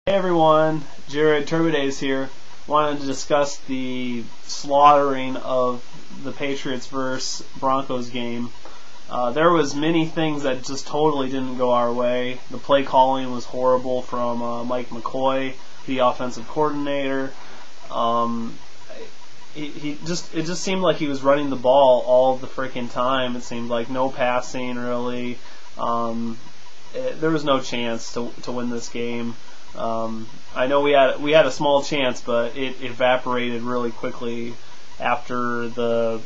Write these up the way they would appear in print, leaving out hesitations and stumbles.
Hey everyone, Jared Turbidays here. Wanted to discuss the slaughtering of the Patriots versus Broncos game. There was many things that just totally didn't go our way. The play calling was horrible from Mike McCoy, the offensive coordinator. It just seemed like he was running the ball all the freaking time. It seemed like no passing really. There was no chance to win this game. I know we had a small chance, but it evaporated really quickly after the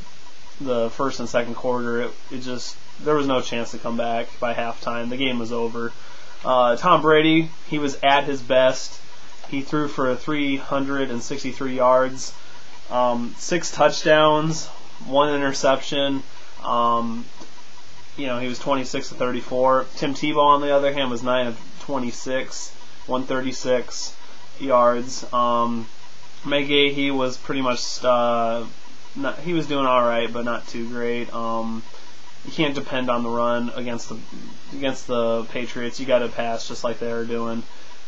first and second quarter. There was no chance to come back by halftime. The game was over. Tom Brady, he was at his best. He threw for 363 yards, 6 touchdowns, 1 interception. He was 26 of 34. Tim Tebow, on the other hand, was 9 of 26. 136 yards. Magay, he was pretty much he was doing all right, but not too great. You can't depend on the run against the Patriots. You got to pass just like they were doing.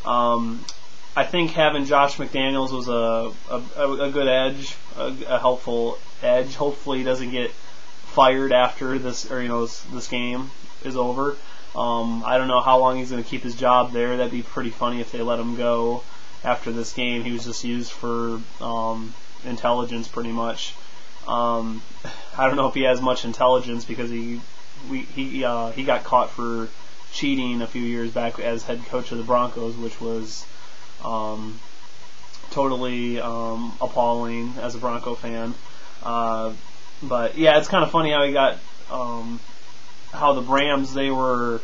I think having Josh McDaniels was a good edge, a helpful edge. Hopefully, he doesn't get fired after this this game is over. I don't know how long he's going to keep his job there. That'd be pretty funny if they let him go after this game. He was just used for intelligence, pretty much. I don't know if he has much intelligence because he got caught for cheating a few years back as head coach of the Broncos, which was totally appalling as a Bronco fan. But yeah, it's kind of funny how he got. How the Rams, he was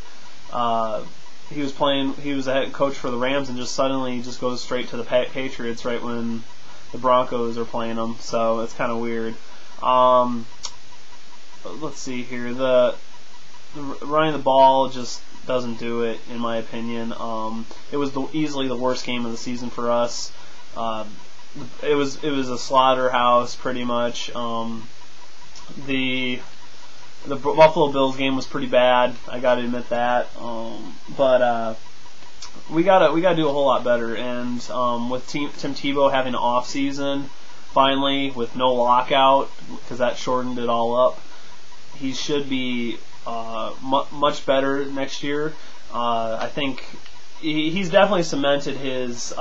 a head coach for the Rams and just suddenly just goes straight to the Patriots right when the Broncos are playing them, so it's kind of weird. Let's see here, the running the ball just doesn't do it, in my opinion. It was easily the worst game of the season for us. It was a slaughterhouse, pretty much. The Buffalo Bills game was pretty bad. I got to admit that. But we gotta do a whole lot better. And with Tim Tebow having an off season, finally with no lockout, because that shortened it all up, he should be much better next year. I think he's definitely cemented his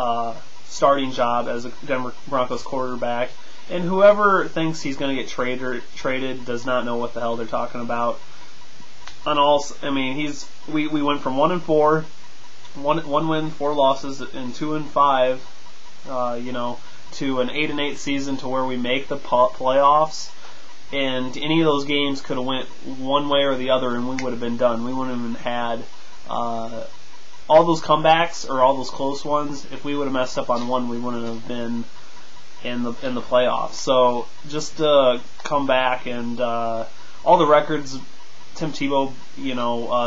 starting job as a Denver Broncos quarterback. And whoever thinks he's going to get traded does not know what the hell they're talking about. We went from 1-4, one win, 4 losses, and 2-5, to an 8-8 season to where we make the playoffs. And any of those games could have went one way or the other, and we would have been done. We wouldn't have even had all those comebacks or all those close ones. If we would have messed up on one, we wouldn't have been in the playoffs. So just to come back and all the records Tim Tebow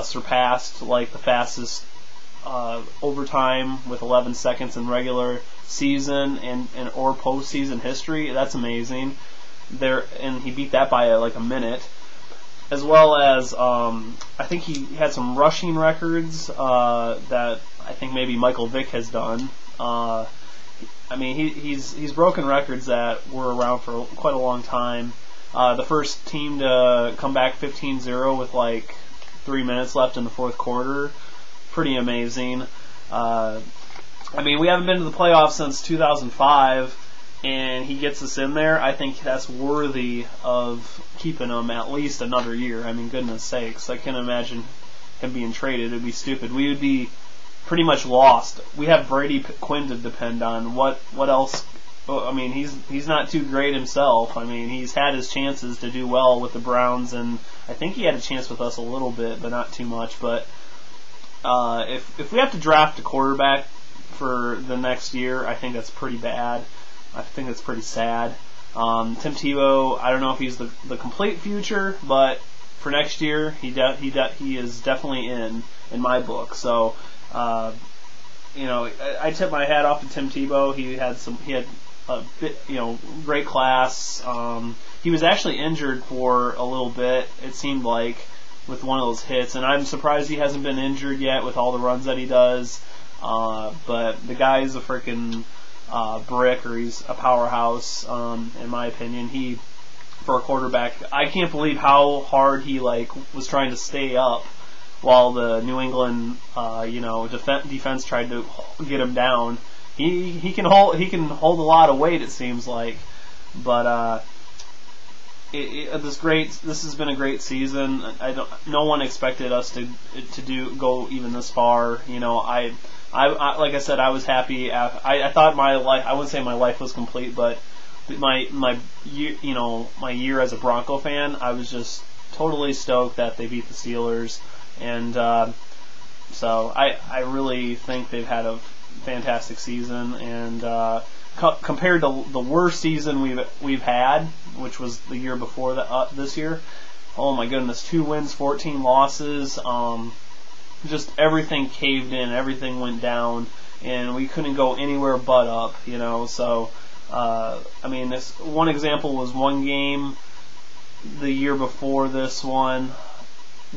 surpassed, like the fastest overtime with 11 seconds in regular season and or postseason history. That's amazing. And he beat that by like a minute, as well as I think he had some rushing records that I think maybe Michael Vick has done. He's broken records that were around for quite a long time. The first team to come back 15-0 with like 3 minutes left in the fourth quarter. Pretty amazing. We haven't been to the playoffs since 2005, and he gets us in there. I think that's worthy of keeping him at least another year. Goodness sakes. I can't imagine him being traded. It would be stupid. We would be pretty much lost. We have Brady Quinn to depend on. What else? He's not too great himself. He's had his chances to do well with the Browns, and I think he had a chance with us a little bit, but not too much. But if we have to draft a quarterback for the next year, I think that's pretty bad. I think that's pretty sad. Tim Tebow, I don't know if he's the complete future, but for next year, he is definitely in my book. So. I tip my hat off to Tim Tebow. He had a bit, great class. He was actually injured for a little bit, it seemed like, with one of those hits, and I'm surprised he hasn't been injured yet with all the runs that he does. But the guy's a freaking brick, or he's a powerhouse, in my opinion. He, for a quarterback, I can't believe how hard he was trying to stay up while the New England defense tried to get him down. He can hold a lot of weight, it seems like, but this has been a great season. No one expected us to go even this far. I like I said, I was happy. I thought my life, I wouldn't say my life was complete, but my year as a Bronco fan, I was just totally stoked that they beat the Steelers, and so I really think they've had a fantastic season, and compared to the worst season we've had, which was the year before this year, oh my goodness, 2 wins, 14 losses, just everything caved in, everything went down, and we couldn't go anywhere but up, so this one example was one game the year before this one,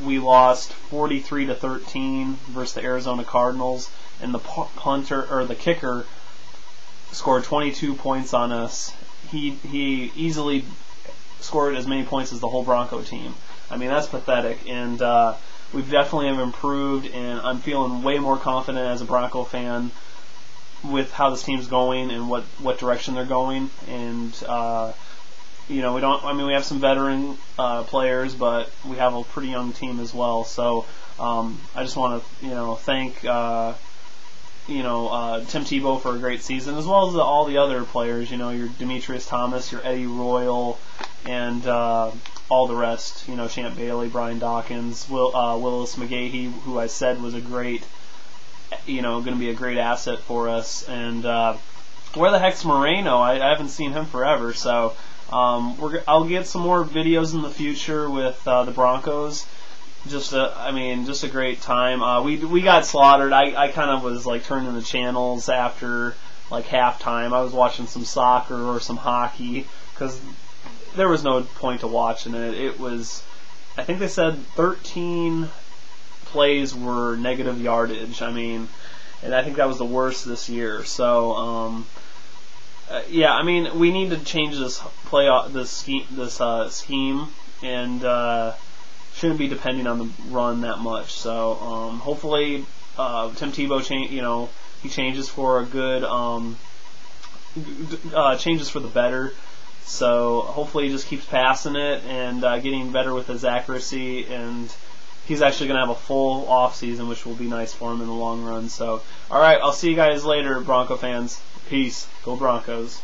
we lost 43-13 versus the Arizona Cardinals, and the kicker scored 22 points on us. He easily scored as many points as the whole Bronco team. That's pathetic, and we've definitely have improved, and I'm feeling way more confident as a Bronco fan with how this team's going and what direction they're going. And we have some veteran players, but we have a pretty young team as well. So I just want to thank Tim Tebow for a great season, as well as all the other players. Your Demetrius Thomas, your Eddie Royal, and all the rest. Champ Bailey, Brian Dawkins, Willis McGahee, who I said was a great, going to be a great asset for us. And where the heck's Moreno? I haven't seen him forever. So I'll get some more videos in the future with the Broncos. Just a great time. We got slaughtered. I kind of was turning the channels after halftime. I was watching some soccer or some hockey because there was no point to watching it. It was, I think they said 13 plays were negative yardage. And I think that was the worst this year. So we need to change this scheme, and shouldn't be depending on the run that much. So hopefully Tim Tebow he changes for a good changes for the better. So hopefully he just keeps passing it and getting better with his accuracy, and he's actually going to have a full off season, which will be nice for him in the long run. So all right, I'll see you guys later, Bronco fans. Peace. Go Broncos.